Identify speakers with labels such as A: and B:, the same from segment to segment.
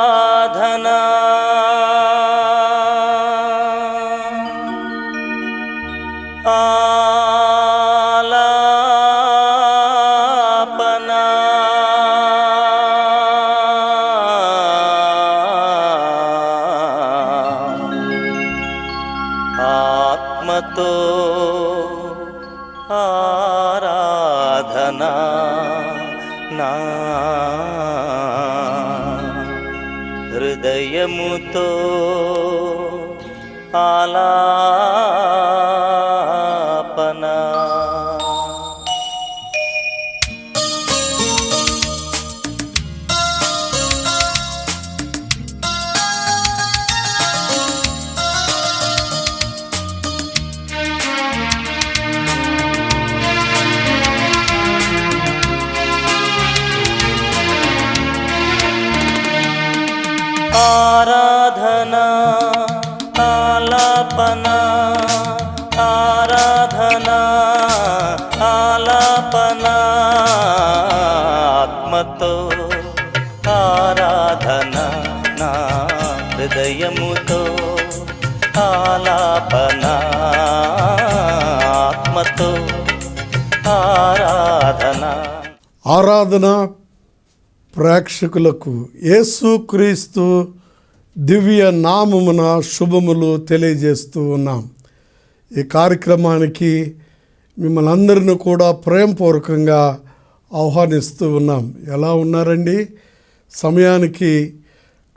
A: ఆరాధనా ఆలాపనా ఆత్మతో ఆరాధనా నా హృదయముతో ఆలాపనా ఆరాధనా ఆలాపనా ఆరాధనా ఆలాపనా ఆత్మతో ఆరాధనా నా హృదయముతో ఆలాపనా ఆత్మతో ఆరాధనా.
B: ఆరాధన ప్రేక్షకులకు యేసుక్రీస్తు దివ్య నామమున శుభములు తెలియజేస్తూ ఉన్నాం. ఈ కార్యక్రమానికి మిమ్మల్ని అందరిని కూడా ప్రేమపూర్వకంగా ఆహ్వానిస్తూ ఉన్నాం. ఎలా ఉన్నారండి? సమయానికి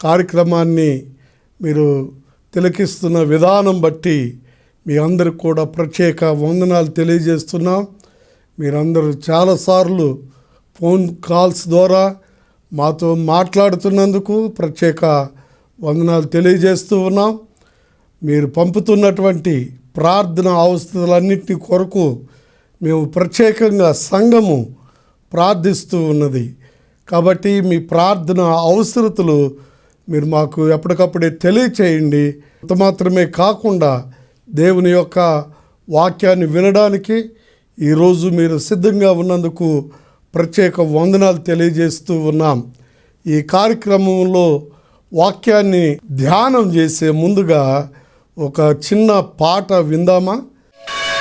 B: కార్యక్రమాన్ని మీరు తిలకిస్తున్న విధానం బట్టి మీ అందరికి కూడా ప్రత్యేక వందనాలు తెలియజేస్తున్నాం. మీరందరూ చాలాసార్లు ఫోన్ కాల్స్ ద్వారా మాతో మాట్లాడుతున్నందుకు ప్రత్యేక వందనాలు తెలియజేస్తూ ఉన్నాం. మీరు పంపుతున్నటువంటి ప్రార్థన అవసరాలన్నింటి కొరకు మేము ప్రత్యేకంగా సంఘము ప్రార్థిస్తూ ఉన్నది. కాబట్టి మీ ప్రార్థన అవసరతలు మీరు మాకు ఎప్పటికప్పుడే తెలియచేయండి. అంత మాత్రమే కాకుండా దేవుని యొక్క వాక్యాన్ని వినడానికి ఈరోజు మీరు సిద్ధంగా ఉన్నందుకు ప్రత్యేక వందనాలు తెలియజేస్తూ ఉన్నాం. ఈ కార్యక్రమంలో వాక్యాన్ని ధ్యానం చేసే ముందుగా ఒక చిన్న పాట విందామా?
C: ప్రభు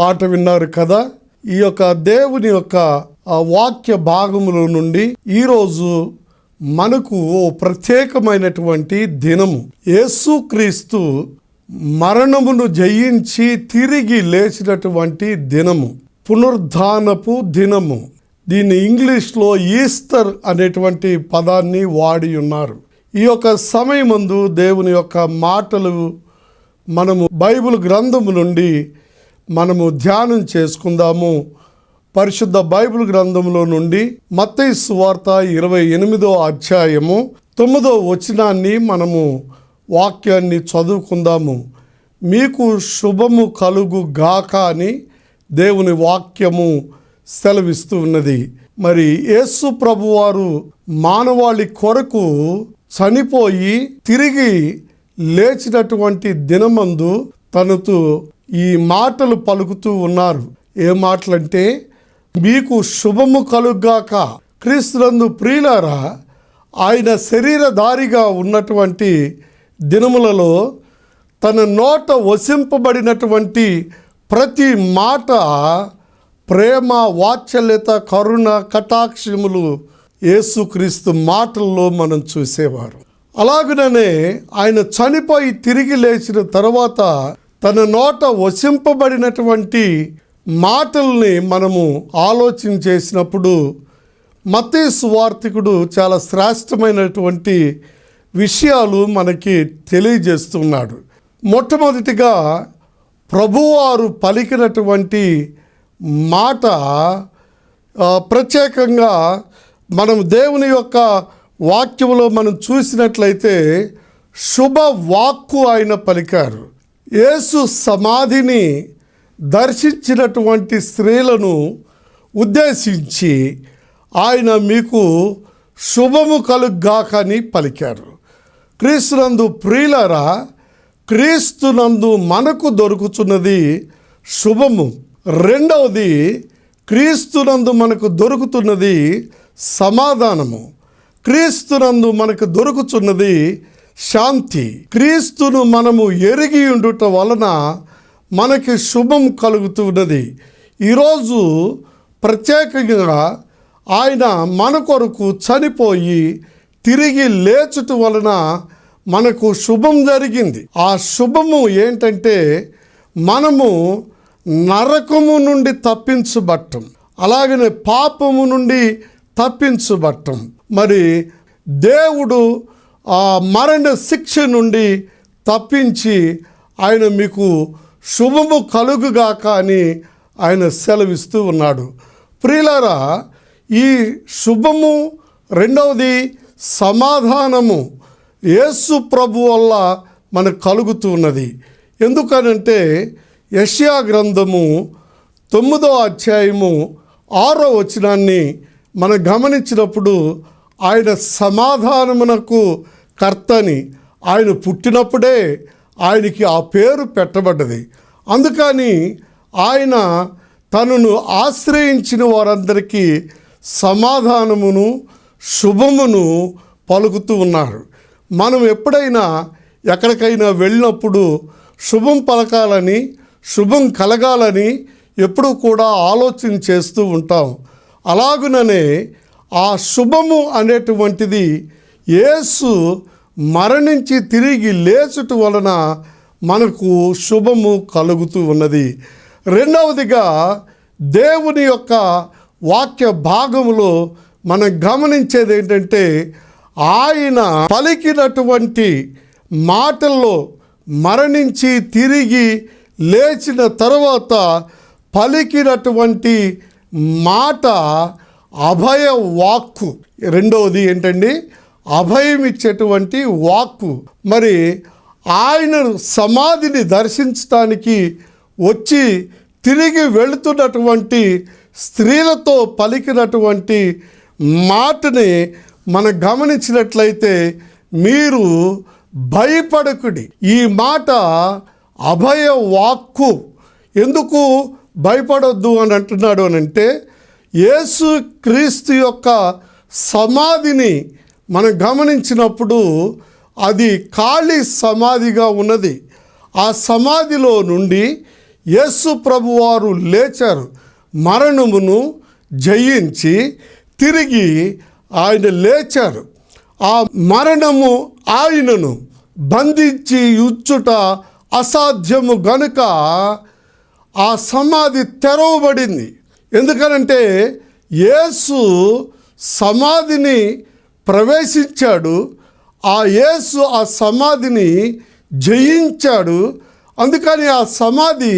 B: పాట విన్నారు కదా. ఈ యొక్క దేవుని యొక్క ఆ వాక్య భాగముల నుండి ఈరోజు మనకు ఓ ప్రత్యేకమైనటువంటి దినము. యేసుక్రీస్తు మరణమును జయించి తిరిగి లేచినటువంటి దినము, పునరుద్ధానపు దినము. దీన్ని ఇంగ్లీష్లో ఈస్టర్ అనేటువంటి పదాన్ని వాడి ఉన్నారు. ఈ యొక్క సమయమందు దేవుని యొక్క మాటలు మనము బైబిల్ గ్రంథము నుండి మనము ధ్యానం చేసుకుందాము. పరిశుద్ధ బైబిల్ గ్రంథంలో నుండి మత్తయి సువార్త 28వ అధ్యాయము 9వ వచనాన్ని మనము వాక్యాన్ని చదువుకుందాము. మీకు శుభము కలుగు గాక అని దేవుని వాక్యము సెలవిస్తూ ఉన్నది. మరి యేసు ప్రభువారు మానవాళి కొరకు చనిపోయి తిరిగి లేచినటువంటి దినమందు తనతో ఈ మాటలు పలుకుతూ ఉన్నారు. ఏ మాటలంటే, మీకు శుభము కలుగాక. క్రీస్తునందు ప్రియులారా, ఆయన శరీరధారిగా ఉన్నటువంటి దినములలో తన నోట వసింపబడినటువంటి ప్రతి మాట ప్రేమ, వాత్సల్యత, కరుణ, కటాక్షములు యేసుక్రీస్తు మాటల్లో మనం చూసేవారు. అలాగనే ఆయన చనిపోయి తిరిగి లేచిన తర్వాత తన నోట వసింపబడినటువంటి మాటల్ని మనము ఆలోచన చేసినప్పుడు మత్తయి సువార్తికుడు చాలా శ్రేష్టమైనటువంటి విషయాలు మనకి తెలియజేస్తున్నాడు. మొట్టమొదటిగా ప్రభువారు పలికినటువంటి మాట ప్రత్యేకంగా మనం దేవుని యొక్క వాక్యంలో మనం చూసినట్లయితే శుభవాక్కు ఆయన పలికారు. యేసు సమాధిని దర్శించినటువంటి స్త్రీలను ఉద్దేశించి ఆయన మీకు శుభము కలుగాకని పలికారు. క్రీస్తునందు ప్రియులారా, క్రీస్తునందు మనకు దొరుకుతున్నది శుభము. రెండవది, క్రీస్తునందు మనకు దొరుకుతున్నది సమాధానము. క్రీస్తునందు మనకు దొరుకుతున్నది శాంతి. క్రీస్తును మనము ఎరిగి ఉండుట వలన మనకి శుభం కలుగుతున్నది. ఈరోజు ప్రత్యేకంగా ఆయన మన కొరకు చనిపోయి తిరిగి లేచుట వలన మనకు శుభం జరిగింది. ఆ శుభము ఏంటంటే, మనము నరకము నుండి తప్పించబట్టం, అలాగనే పాపము నుండి తప్పించబట్టం. మరి దేవుడు ఆ మరణ శిక్ష నుండి తప్పించి ఆయన మీకు శుభము కలుగుగాక అని ఆయన సెలవిస్తూ ఉన్నాడు. ప్రియులారా, ఈ శుభము, రెండవది సమాధానము యేసు ప్రభు వల్ల మనకు కలుగుతూ ఉన్నది. ఎందుకనంటే యెషయా గ్రంథము 9వ అధ్యాయము 6వ వచనాన్ని మనం గమనించినప్పుడు ఆయన సమాధానమునకు కర్తని, ఆయన పుట్టినప్పుడే ఆయనకి ఆ పేరు పెట్టబడ్డది. అందుకని ఆయన తనను ఆశ్రయించిన వారందరికీ సమాధానమును శుభమును పలుకుతూ ఉన్నారు. మనం ఎప్పుడైనా ఎక్కడికైనా వెళ్ళినప్పుడు శుభం పలకాలని, శుభం కలగాలని ఎప్పుడూ కూడా ఆలోచన చేస్తూ ఉంటాం. అలాగుననే ఆ శుభము అనేటువంటిది యేసు మరణించి తిరిగి లేచుట వలన మనకు శుభము కలుగుతూ ఉన్నది. రెండవదిగా, దేవుని యొక్క వాక్య భాగములో మనం గమనించేది ఏంటంటే, ఆయన పలికినటువంటి మాటల్లో మరణించి తిరిగి లేచిన తర్వాత పలికినటువంటి మాట అభయ వాక్కు. రెండవది ఏంటండి? అభయం ఇచ్చేటువంటి వాక్కు. మరి ఆయన సమాధిని దర్శించడానికి వచ్చి తిరిగి వెళుతున్నటువంటి స్త్రీలతో పలికినటువంటి మాటని మనం గమనించినట్లయితే, మీరు భయపడకుడి. ఈ మాట అభయ వాక్కు. ఎందుకు భయపడొద్దు అని అంటున్నాడు అనంటే, యేసు క్రీస్తు యొక్క సమాధిని మనం గమనించినప్పుడు అది ఖాళీ సమాధిగా ఉన్నది. ఆ సమాధిలో నుండి యేసు ప్రభువారు లేచారు. మరణమును జయించి తిరిగి ఆయన లేచారు. ఆ మరణము ఆయనను బంధించి ఉంచుట అసాధ్యము గనుక ఆ సమాధి తెరవబడింది. ఎందుకనంటే యేసు సమాధిని ప్రవేశించాడు. ఆ యేసు ఆ సమాధిని జయించాడు. అందుకని ఆ సమాధి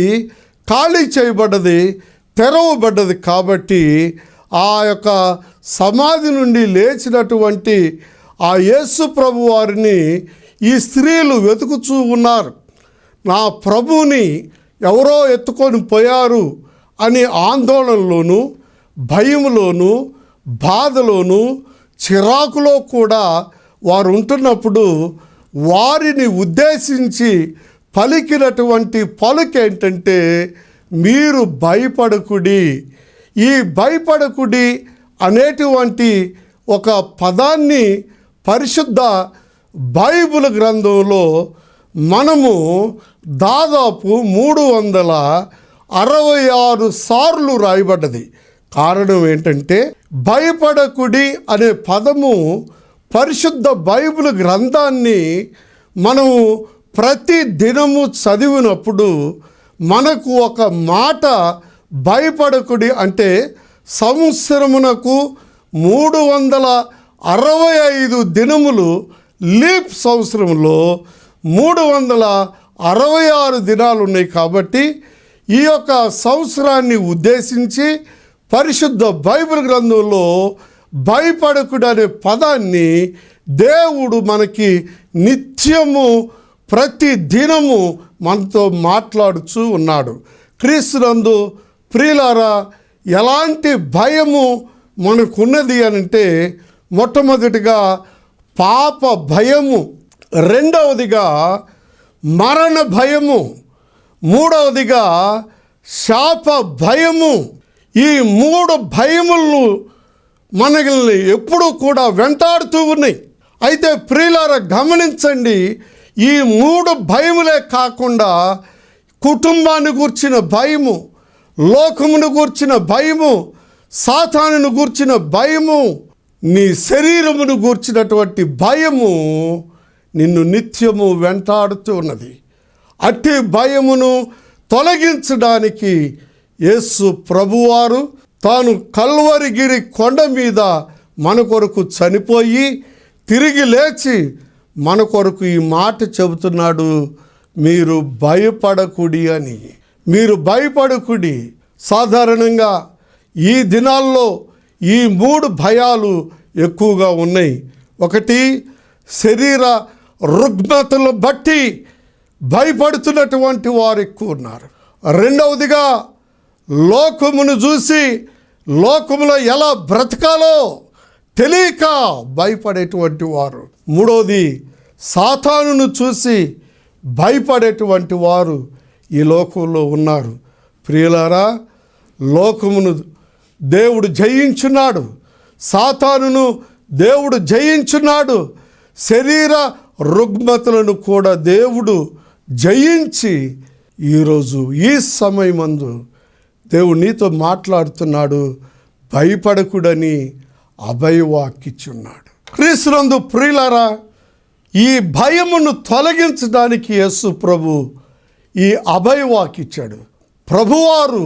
B: ఖాళీ చేయబడ్డది, తెరవబడ్డది. కాబట్టి ఆ యొక్క సమాధి నుండి లేచినటువంటి ఆ యేసు ప్రభు వారిని ఈ స్త్రీలు వెతుకుచూ ఉన్నారు. నా ప్రభువుని ఎవరో ఎత్తుకొని పోయారు అని ఆందోళనలోను, భయంలోను, బాధలోను, చిరాకులో కూడా వారు ఉంటున్నప్పుడు వారిని ఉద్దేశించి పలికినటువంటి పలుకేంటంటే, మీరు భయపడకుడి. ఈ భయపడకుడి అనేటువంటి ఒక పదాన్ని పరిశుద్ధ బైబిల్ గ్రంథంలో మనము దాదాపు 366 సార్లు రాయబడ్డది. కారణం ఏంటంటే, భయపడకుడి అనే పదము పరిశుద్ధ బైబిల్ గ్రంథాన్ని మనము ప్రతి దినము చదివినప్పుడు మనకు ఒక మాట భయపడకుడి అంటే సంవత్సరమునకు 365 దినములు, లీప్ సంవత్సరంలో 366 దినాలు ఉన్నాయి. కాబట్టి ఈ యొక్క సంవత్సరాన్ని ఉద్దేశించి పరిశుద్ధ బైబిల్ గ్రంథంలో భయపడకుడు అనే పదాన్ని దేవుడు మనకి నిత్యము ప్రతి దినము మనతో మాట్లాడుచూ ఉన్నాడు. క్రీస్తునందు ప్రియులారా, ఎలాంటి భయము మనకున్నది అనంటే, మొట్టమొదటిగా పాప భయము, రెండవదిగా మరణ భయము, మూడవదిగా శాప భయము. ఈ 3 భయములను మనల్ని ఎప్పుడూ కూడా వెంటాడుతూ ఉన్నాయి. అయితే ప్రియులారా గమనించండి, ఈ 3 భయములే కాకుండా కుటుంబాన్ని గూర్చిన భయము, లోకమును గూర్చిన భయము, సాతానును గూర్చిన భయము, నీ శరీరమును గూర్చినటువంటి భయము నిన్ను నిత్యము వెంటాడుతూ ఉన్నది. అట్టి భయమును తొలగించడానికి యేసు ప్రభువారు తాను కల్వరిగిరి కొండ మీద మన కొరకు చనిపోయి తిరిగి లేచి మన కొరకు ఈ మాట చెబుతున్నాడు, మీరు భయపడకుడి అని. మీరు భయపడకుడి. సాధారణంగా ఈ దినాల్లో ఈ 3 భయాలు ఎక్కువగా ఉన్నాయి. ఒకటి, శరీర రుగ్మతలు బట్టి భయపడుతున్నటువంటి వారు ఎక్కువ ఉన్నారు. రెండవదిగా, లోకమును చూసి లోకములో ఎలా బ్రతకాలో తెలియక భయపడేటువంటి వారు. మూడవది, సాతానును చూసి భయపడేటువంటి వారు ఈ లోకంలో ఉన్నారు. ప్రియులారా, లోకమును దేవుడు జయించున్నాడు, సాతానును దేవుడు జయించున్నాడు, శరీర రుగ్మతలను కూడా దేవుడు జయించి ఈరోజు ఈ సమయమందు దేవుడు నీతో మాట్లాడుతున్నాడు. భయపడకుడని అభయవాక్కిచ్చున్నాడు. క్రీస్తునందు ప్రియులారా, ఈ భయమును తొలగించడానికి యేసు ప్రభు ఈ అభయవాక్కిచ్చాడు. ప్రభువారు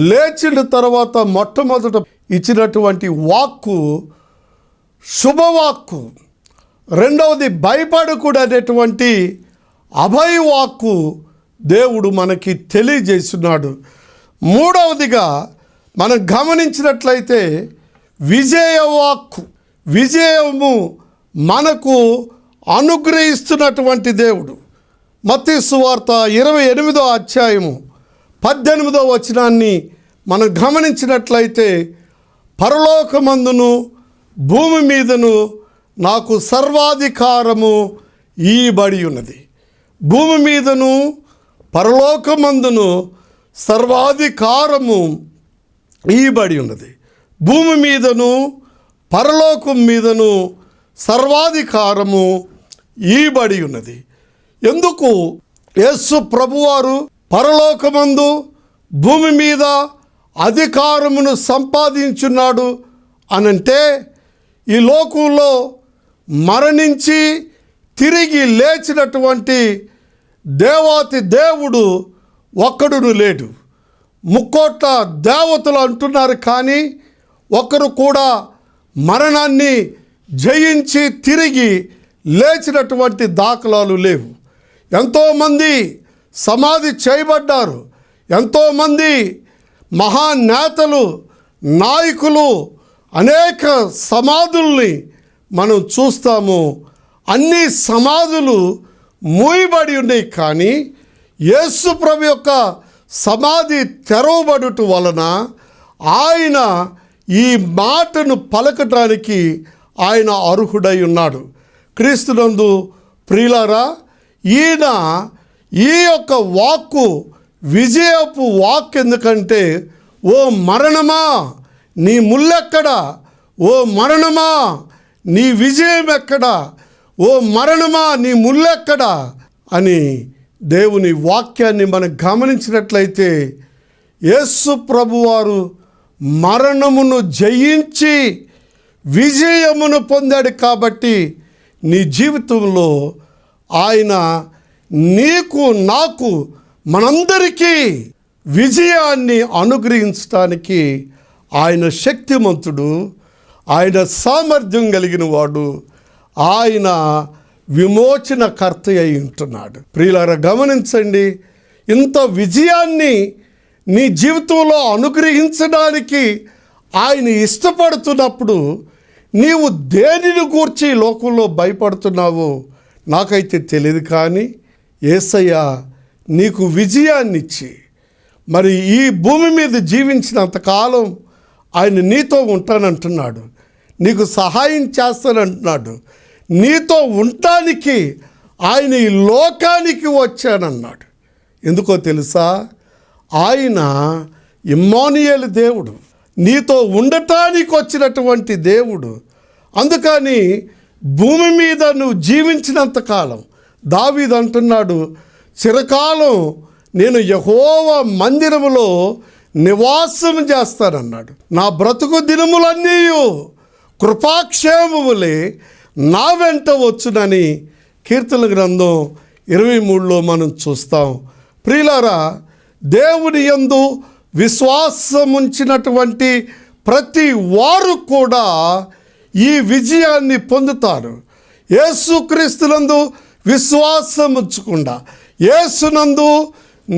B: లేచిన తర్వాత మొట్టమొదట ఇచ్చినటువంటి వాక్కు శుభవాక్కు. రెండవది భయపడకుడు అనేటువంటి అభయవాక్కు దేవుడు మనకి తెలియజేస్తున్నాడు. మూడవదిగా మనం గమనించినట్లయితే విజయవాక్కు, విజయము మనకు అనుగ్రహిస్తున్నటువంటి దేవుడు. మత్తయి సువార్త 28వ అధ్యాయము 18వ వచనాన్ని మనం గమనించినట్లయితే, పరలోకమందును భూమి మీదను నాకు సర్వాధికారము ఇయ్యబడి ఉన్నది. భూమి మీదను పరలోకమందును సర్వాధికారము ఇయ్యబడి ఉన్నది. భూమి మీదను పరలోకం మీదను సర్వాధికారము ఇయ్యబడి ఉన్నది. ఎందుకు యేసు ప్రభువారు పరలోకమందు భూమి మీద అధికారమును సంపాదించున్నాడు అనంటే ఈ లోకంలో మరణించి తిరిగి లేచినటువంటి దేవాతి దేవుడు ఒక్కడును లేడు. 3 కోట్ల దేవతలు అంటున్నారు, కానీ ఒక్కరు కూడా మరణాన్ని జయించి తిరిగి లేచినటువంటి దాఖలాలు లేవు. ఎంతోమంది సమాధి చేయబడ్డారు. ఎంతోమంది మహానేతలు, నాయకులు అనేక సమాధుల్ని మనం చూస్తాము. అన్ని సమాధులు మూయబడి ఉన్నాయి, కానీ యేసు ప్రభు యొక్క సమాధి తెరవబడుట వలన ఆయన ఈ మాటను పలకటానికి ఆయన అర్హుడై ఉన్నాడు. క్రీస్తునందు ప్రియులారా, ఈయన ఈ యొక్క వాక్కు విజయపు వాక్. ఎందుకంటే, ఓ మరణమా నీ ముల్లెక్కడా, ఓ మరణమా నీ విజయం ఎక్కడా, ఓ మరణమా నీ ముల్లెక్కడా అని దేవుని వాక్యాన్ని మనం గమనించినట్లయితే, యేసు ప్రభువారు మరణమును జయించి విజయమును పొందాడు. కాబట్టి నీ జీవితంలో ఆయన నీకు, నాకు, మనందరికీ విజయాన్ని అనుగ్రహించడానికి ఆయన శక్తిమంతుడు, ఆయన సామర్థ్యం కలిగిన వాడు, ఆయన విమోచనకర్త అయి ఉంటున్నాడు. ప్రియులారా, గమనించండి, ఇంత విజయాన్ని నీ జీవితంలో అనుగ్రహించడానికి ఆయన ఇష్టపడుతున్నప్పుడు నీవు దేనిని గూర్చి లోకంలో భయపడుతున్నావో నాకైతే తెలియదు, కానీ యేసయ్య నీకు విజయాన్నిచ్చి మరి ఈ భూమి మీద జీవించినంతకాలం ఆయన నీతో ఉంటానంటున్నాడు, నీకు సహాయం చేస్తానంటున్నాడు. నీతో ఉండటానికి ఆయన ఈ లోకానికి వచ్చానన్నాడు. ఎందుకో తెలుసా? ఆయన ఇమ్మానుయేలు దేవుడు, నీతో ఉండటానికి వచ్చినటువంటి దేవుడు. అందుకని భూమి మీద నువ్వు జీవించినంతకాలం దావీదు అంటున్నాడు, చిరకాలం నేను యెహోవా మందిరములో నివాసం చేస్తానన్నాడు. నా బ్రతుకు దినములన్నీ కృపాక్షేమములే నా వెంట వచ్చునని కీర్తన గ్రంథం 23లో మనం చూస్తాం. ప్రియులారా, దేవుని యందు విశ్వాసముంచినటువంటి ప్రతి వారు కూడా ఈ విజయాన్ని పొందుతారు. యేసుక్రీస్తునందు విశ్వాసం ఉంచకుండా, యేసునందు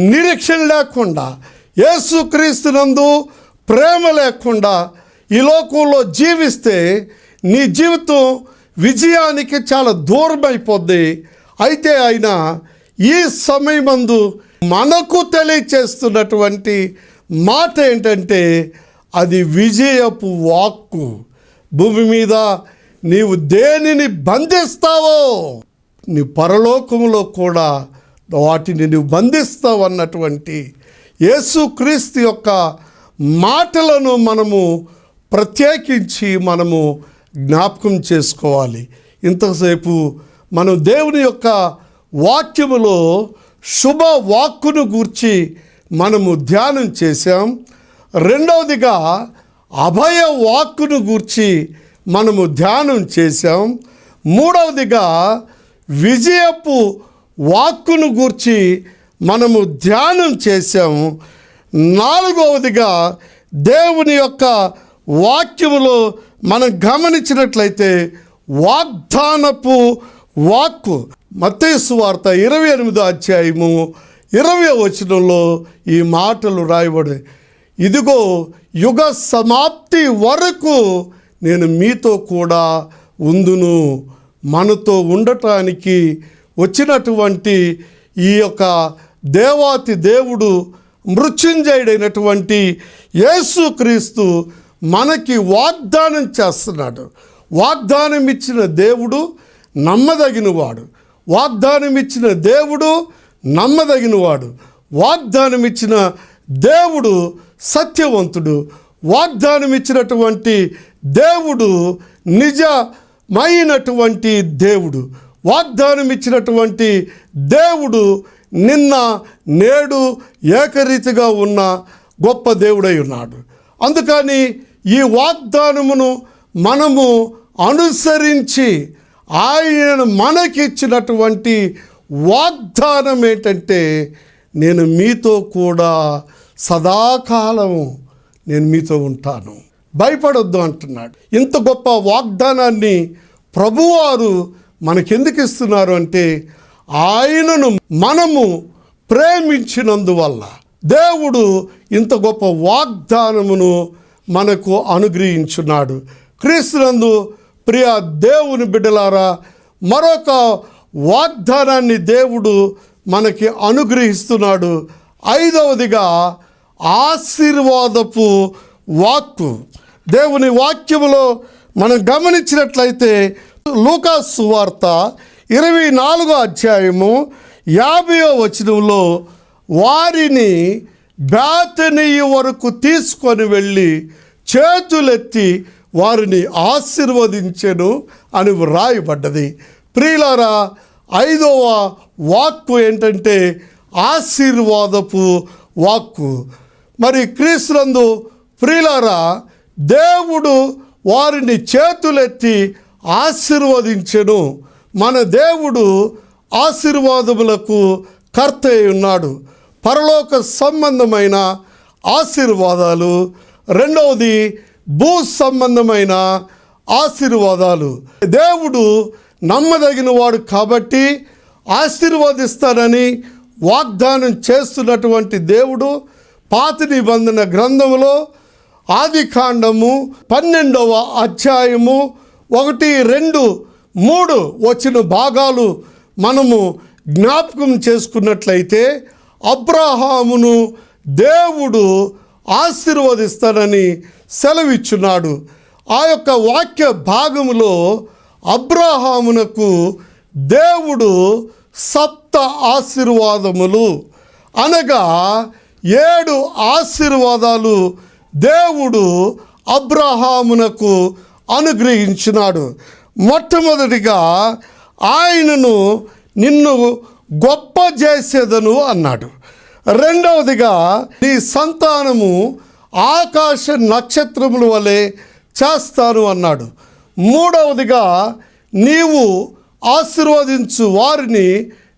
B: నిరీక్షణ లేకుండా, యేసుక్రీస్తునందు ప్రేమ లేకుండా ఈ లోకంలో జీవిస్తే నీ జీవితం విజయానికి చాలా దూరం అయిపోద్ది. అయితే ఆయన ఈ సమయమందు మనకు తెలియచేస్తున్నటువంటి మాట ఏంటంటే, అది విజయపు వాక్కు. భూమి మీద నీవు దేనిని బంధిస్తావో నీ పరలోకములో కూడా వాటిని నువ్వు బంధిస్తావు అన్నటువంటి యేసుక్రీస్తు యొక్క మాటలను మనము ప్రత్యేకించి మనము జ్ఞాపకం చేసుకోవాలి. ఇంతసేపు మనం దేవుని యొక్క వాక్యములో శుభ వాక్కును గూర్చి మనము ధ్యానం చేశాం. రెండవదిగా అభయ వాక్కును గూర్చి మనము ధ్యానం చేశాం. మూడవదిగా విజయపు వాక్కును గూర్చి మనము ధ్యానం చేశాం. నాలుగవదిగా దేవుని యొక్క వాక్యములో మనం గమనించినట్లయితే వాగ్దానపు వాక్కు. మత్తయి సువార్త 28వ అధ్యాయము 20వ వచనంలో ఈ మాటలు రాయబడి, ఇదిగో యుగ సమాప్తి వరకు నేను మీతో కూడా ఉందును. మనతో ఉండటానికి వచ్చినటువంటి ఈ యొక్క దేవాతి దేవుడు, మృత్యుంజయుడైనటువంటి యేసుక్రీస్తు మనకి వాగ్దానం చేస్తున్నాడు. వాగ్దానం ఇచ్చిన దేవుడు నమ్మదగినవాడు. వాగ్దానం ఇచ్చిన దేవుడు నమ్మదగినవాడు. వాగ్దానం ఇచ్చిన దేవుడు సత్యవంతుడు. వాగ్దానం ఇచ్చినటువంటి దేవుడు నిజమైనటువంటి దేవుడు. వాగ్దానం ఇచ్చినటువంటి దేవుడు నిన్న నేడు ఏకరీతిగా ఉన్న గొప్ప దేవుడై ఉన్నాడు. అందుకని ఈ వాగ్దానమును మనము అనుసరించి ఆయన మనకిచ్చినటువంటి వాగ్దానం ఏంటంటే, నేను మీతో కూడా సదాకాలము నేను మీతో ఉంటాను, భయపడొద్దు అంటున్నాడు. ఇంత గొప్ప వాగ్దానాన్ని ప్రభువారు మనకెందుకు ఇస్తున్నారు అంటే, ఆయనను మనము ప్రేమించినందువల్ల దేవుడు ఇంత గొప్ప వాగ్దానమును మనకు అనుగ్రహించున్నాడు. క్రీస్తునందు ప్రియ దేవుని బిడ్డలారా, మరొక వాగ్దానాన్ని దేవుడు మనకి అనుగ్రహిస్తున్నాడు. 5వదిగా ఆశీర్వాదపు వాక్కు. దేవుని వాక్యములో మనం గమనించినట్లయితే లూకా సువార్త 24వ అధ్యాయము 50వ వచనంలో, వారిని బేతనీయ వరకు తీసుకొని వెళ్ళి చేతులెత్తి వారిని ఆశీర్వదించెను అని వ్రాయబడ్డది. ప్రియులారా, 5వ వాక్కు ఏంటంటే ఆశీర్వాదపు వాక్కు. మరి క్రీస్తునందు ప్రియులారా, దేవుడు వారిని చేతులెత్తి ఆశీర్వదించెను. మన దేవుడు ఆశీర్వాదములకు కర్త అయి ఉన్నాడు. పరలోక సంబంధమైన ఆశీర్వాదాలు, రెండవది భూ సంబంధమైన ఆశీర్వాదాలు. దేవుడు నమ్మదగిన వాడు కాబట్టి ఆశీర్వదిస్తానని వాగ్దానం చేస్తున్నటువంటి దేవుడు పాత నిబంధన గ్రంథములో ఆదికాండము 12వ అధ్యాయము 1, 2, 3 వచ్చిన భాగాలు మనము జ్ఞాపకం చేసుకున్నట్లయితే, అబ్రహామును దేవుడు ఆశీర్వదిస్తానని సెలవిచ్చున్నాడు. ఆ యొక్క వాక్య భాగములో అబ్రహామునకు దేవుడు 7 ఆశీర్వాదములు అనగా 7 ఆశీర్వాదాలు దేవుడు అబ్రహామునకు అనుగ్రహించినాడు. మొట్టమొదటిగా ఆయనను నిన్ను గొప్ప చేసేదను అన్నాడు. రెండవదిగా నీ సంతానము ఆకాశ నక్షత్రముల వలె చేస్తాను అన్నాడు. మూడవదిగా నీవు ఆశీర్వదించు వారిని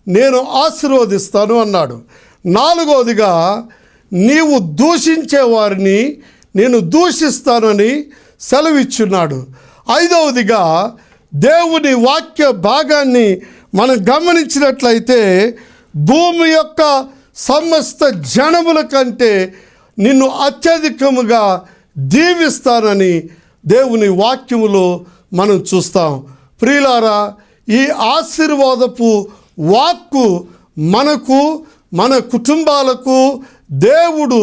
B: నేను ఆశీర్వదిస్తాను అన్నాడు. నాలుగవదిగా నీవు దూషించే వారిని నేను దూషిస్తానని సెలవిచ్చున్నాడు. ఐదవదిగా దేవుని వాక్య భాగాన్ని మనం గమనించినట్లయితే, భూమి యొక్క సమస్త జనముల కంటే నిన్ను అత్యధికముగా దీవిస్తానని దేవుని వాక్యములో మనం చూస్తాం. ప్రియులారా, ఈ ఆశీర్వాదపు వాక్కు మనకు, మన కుటుంబాలకు దేవుడు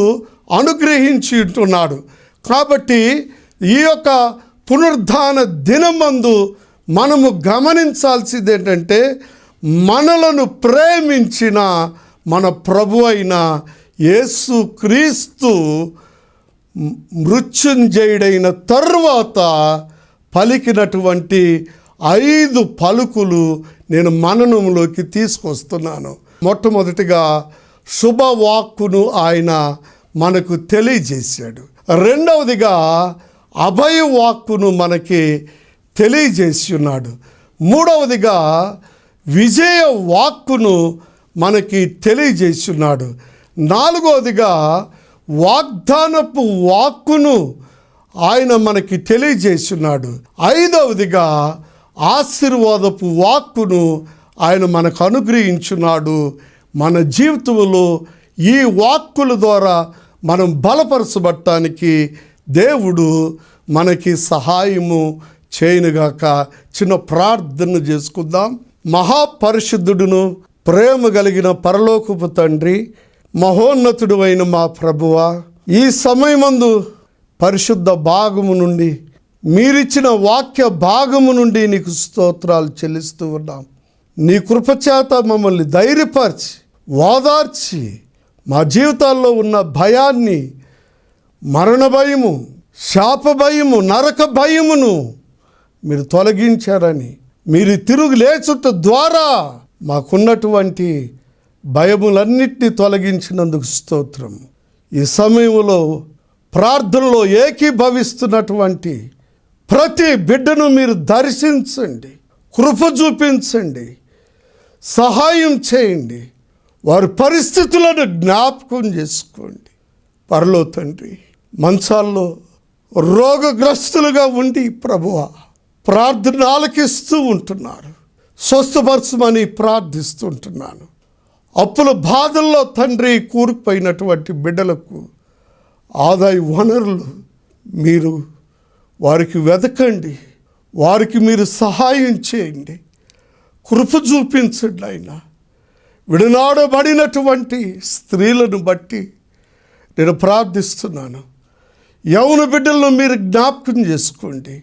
B: అనుగ్రహించి ఉంటున్నాడు. కాబట్టి ఈ యొక్క పునరుద్ధాన దినమందు మనము గమనించాల్సింది ఏంటంటే, మనలను ప్రేమించిన మన ప్రభు అయిన యేసు క్రీస్తు మృత్యుంజయుడైన తరువాత పలికినటువంటి 5 పలుకులు నేను మననంలోకి తీసుకొస్తున్నాను. మొట్టమొదటిగా శుభవాక్కును ఆయన మనకు తెలియజేశాడు. రెండవదిగా అభయ వాక్కును మనకి తెలియజేసి ఉన్నాడు. మూడవదిగా విజయ వాక్కును మనకి తెలియజేసి ఉన్నాడు. నాలుగవదిగా వాగ్దానపు వాక్కును ఆయన మనకి తెలియజేసి ఉన్నాడు. ఐదవదిగా ఆశీర్వాదపు వాక్కును ఆయన మనకు అనుగ్రహించున్నాడు. మన జీవితంలో ఈ వాక్కుల ద్వారా మనం బలపరచబడటానికి దేవుడు మనకి సహాయము చేయనుగాక. చిన్న ప్రార్థన చేసుకుందాం. మహాపరిశుద్ధుడును ప్రేమ కలిగిన పరలోకపు తండ్రి, మహోన్నతుడు అయిన మా ప్రభువా, ఈ సమయమందు పరిశుద్ధ భాగము నుండి, మీరిచ్చిన వాక్య భాగము నుండి నీకు స్తోత్రాలు చెల్లిస్తూ ఉన్నాం. నీ కృపచేత మమ్మల్ని ధైర్యపరిచి, ఓదార్చి, మా జీవితాల్లో ఉన్న భయాన్ని, మరణ భయము, శాప భయము, నరక భయమును మీరు తొలగించారని, మీరు తిరుగు లేచుట ద్వారా మాకున్నటువంటి భయములన్నిటినీ తొలగించినందుకు స్తోత్రం. ఈ సమయంలో ప్రార్థనలో ఏకీభవిస్తున్నటువంటి ప్రతి బిడ్డను మీరు దర్శించండి, కృప చూపించండి, సహాయం చేయండి, వారి పరిస్థితులను జ్ఞాపకం చేసుకోండి. పరలో తండ్రి, మంచాల్లో రోగగ్రస్తులుగా ఉండి ప్రభువా ప్రార్థన ఆలకిస్తూ ఉంటున్నారు, స్వస్థపరచమని ప్రార్థిస్తుంటున్నాను. అప్పుల బాధల్లో తండ్రి కూరుకుపోయినటువంటి బిడ్డలకు ఆదాయ వనరులు మీరు వారికి వెతకండి, వారికి మీరు సహాయం చేయండి, కృప చూపించండి. ఆయన విడనాడబడినటువంటి స్త్రీలను బట్టి నేను ప్రార్థిస్తున్నాను. యవన బిడ్డలను మీరు జ్ఞాపకం చేసుకోండి,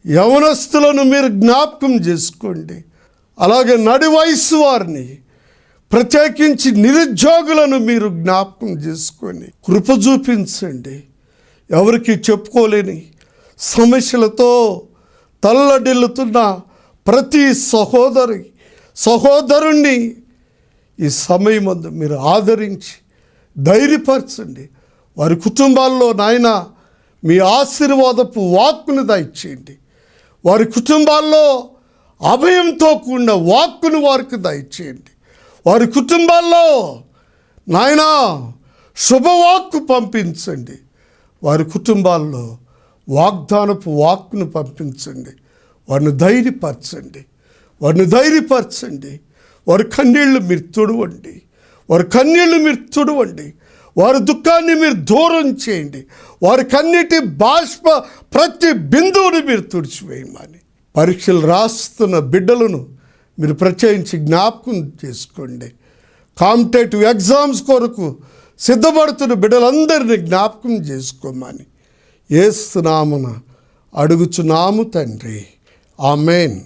B: యవనస్తులను మీరు జ్ఞాపకం చేసుకోండి. అలాగే నడి వయసు వారిని, ప్రత్యేకించి నిరుద్యోగులను మీరు జ్ఞాపకం చేసుకొని కృప చూపించండి. ఎవరికి చెప్పుకోలేని సమస్యలతో తల్లడిల్లుతున్న ప్రతి సహోదరుణ్ణి ఈ సమయమందు మీరు ఆదరించి ధైర్యపరచండి. వారి కుటుంబాల్లో నాయన మీ ఆశీర్వాదపు వాక్కును దయచేయండి. వారి కుటుంబాల్లో అభయంతో కూడిన వాక్కును వారికి దయచేయండి. వారి కుటుంబాల్లో నాయన శుభవాక్కు పంపించండి. వారి కుటుంబాల్లో వాగ్దానపు వాక్కును పంపించండి. వారిని ధైర్యపరచండి, వారిని ధైర్యపరచండి. వారి కన్నీళ్లు మీరు తుడవండి, వారి కన్నీళ్లు మీరు తుడవండి. వారి దుఃఖాన్ని మీరు దూరం చేయండి. వారి కన్నీటి బాష్ప ప్రతి బిందువుని మీరు తుడిచివేయమని. పరీక్షలు రాస్తున్న బిడ్డలను మీరు ప్రత్యేకించి జ్ఞాపకం చేసుకోండి. కాంపిటేటివ్ ఎగ్జామ్స్ కొరకు సిద్ధపడుతున్న బిడ్డలందరినీ జ్ఞాపకం చేసుకోమని యేసు నామమున అడుగుచున్నాము తండ్రి. ఆమేన్.